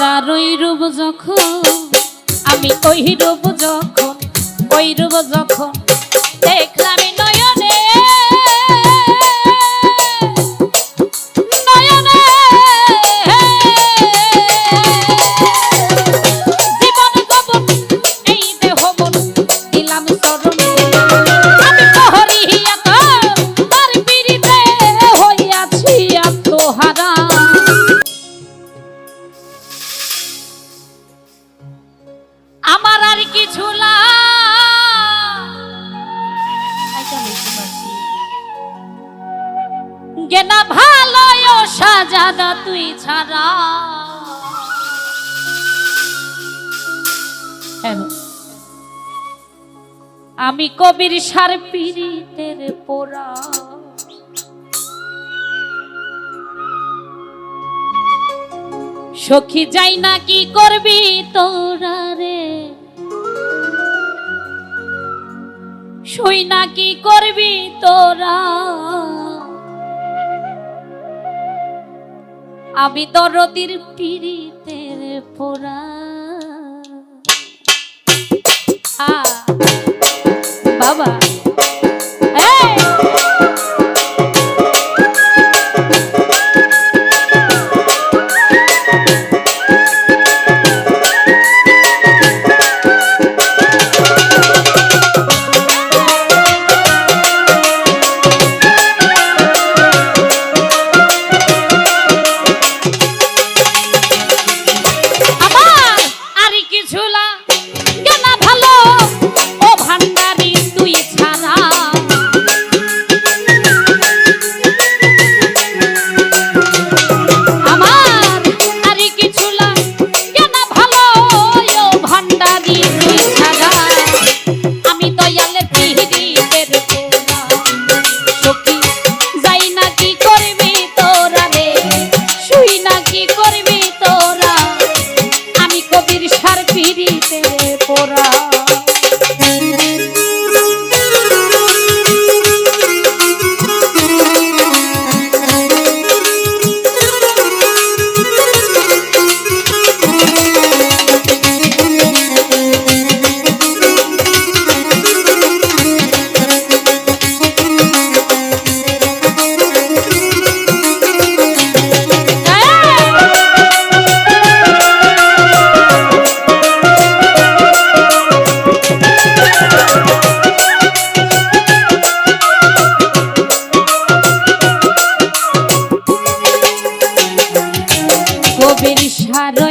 সাজাদার ওই রূপ যখন আমি ওই রূপ যখন ওই রূপ যখন দেখলাম নয়নে নয়নে জীবন জীবন এই দেহ মন দিলাম চরণে আমি প্রহরিয়া তার পিরিতে হইয়াছি আত্মহারা আমার আর কিছু গেনা ভালো সাজাদা তুই ছাড়া আমি কবির সার পীড়িতের পোড়া সখী যাই না কি করবি তোরা রে শুই না কি করবি তোরা আমি দরদির পীড়িতের পোড়া বাবা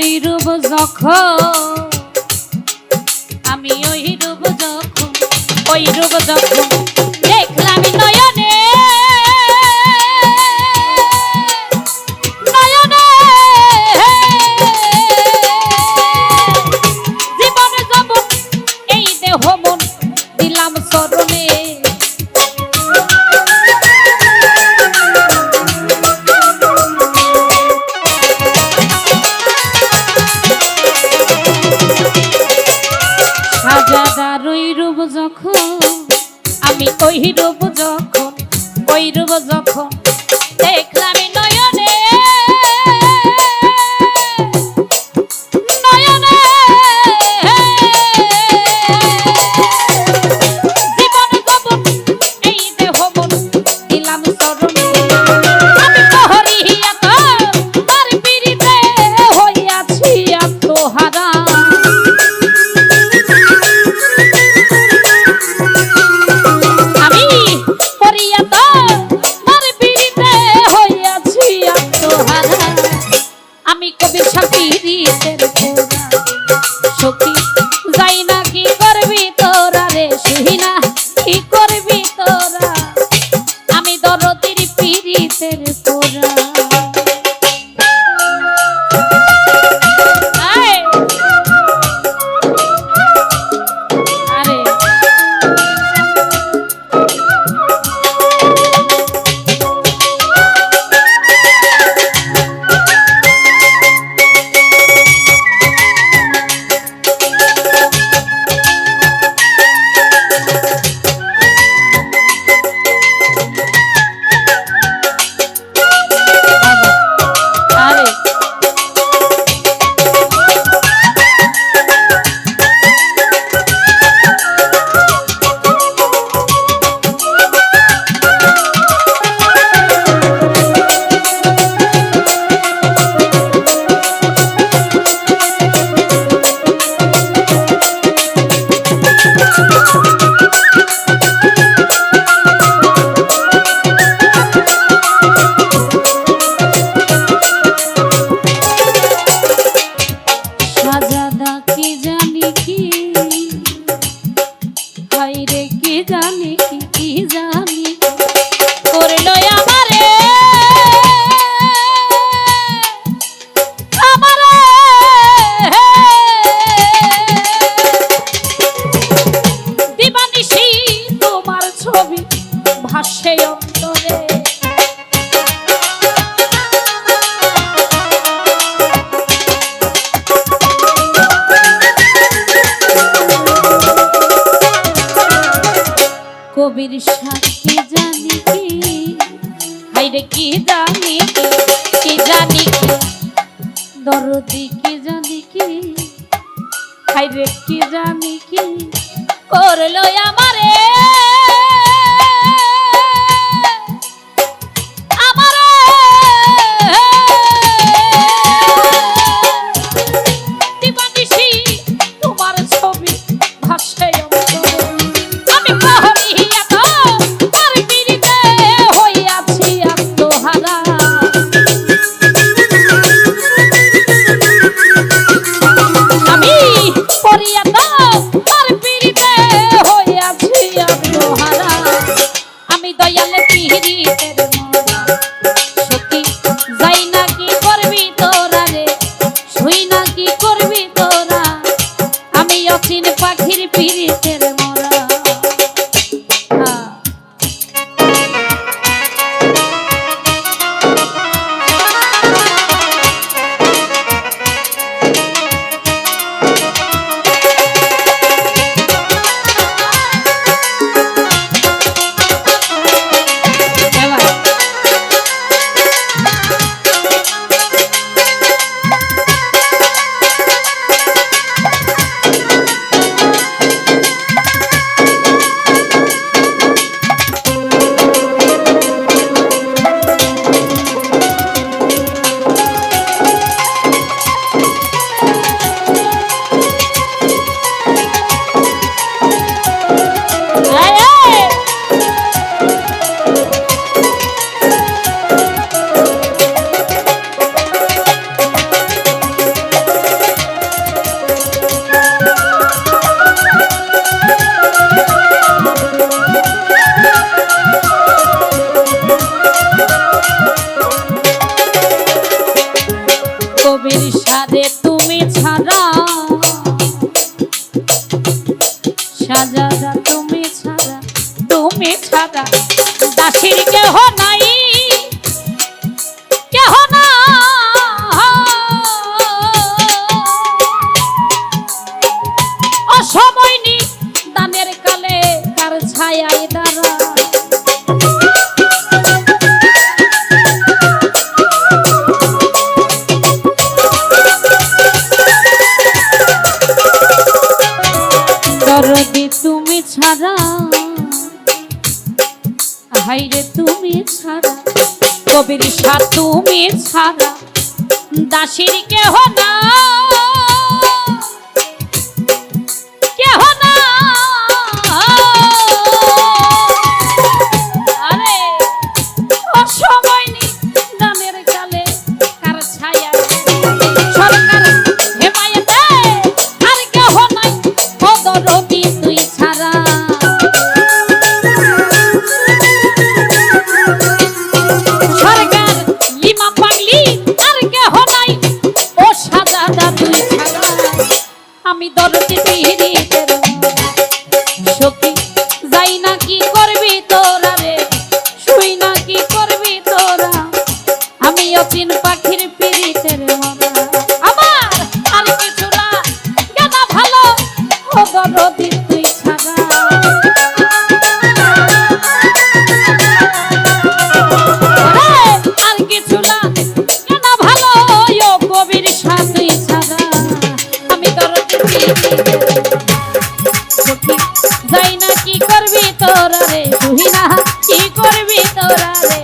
ওই রূপ যখন আমি ওই রূপ যখন ওই রূপ যখন দেখলাম নয়নে নয়নে জীবন জীবন এই দেহ মন দিলাম চরণে সাজাদার ওই রূপ যখন আমি ওই রূপ যখন ওই রূপ যখন দেখলাম নয়নে নয়নে জীবন জীবন এই দেহ মন দিলাম চরণে আমি প্রহরিয়া তার পিরিতে হইয়াছি আত্মহারা হইয়া কবির সাথে জানি কি হাইরে কি জানি কি জানি কি দরদি কি জানি কি হাইরে কি জানি কি করলো আমারে পাখির পিরিতের মরা কবির সাথে তুমি ছাড়া সাজাদা তুমি ছাড়া দাসির কেহ নাই কেহ না অসময় নি দানের কালে কার ছায়ায় দাঁড়া দরদি তুমি ছাড়া হাইরে তুমি ছাড়া কবির সাথ তুমি ছাড়া দাসির কেহ না কেহ না আরে অসময় নি দানের কালে কার ছায়া সরকার হেমায়েতে আর কেহ নাই ও দরদি তুই ছাড়া সরকার লিমা পাগলি আর কেহ নাই ও সাজাদা তুই ছাড়া আমি দরদি পিরিতের সখী যাই না কি করবি তোরা রে শুই না কি করবি তোরা আমি অচিন পাখির পিরিতের মরা আমার আর কিছু না জানা ভালো ও দরদি তুই ছাড়া আর কিছু না জানা ভালো ও কবির সাথে ছাড়া আমি দরদি পিরিতের সখী যাই না কি করবি তোরা রে শুই না কি করবি তোরা রে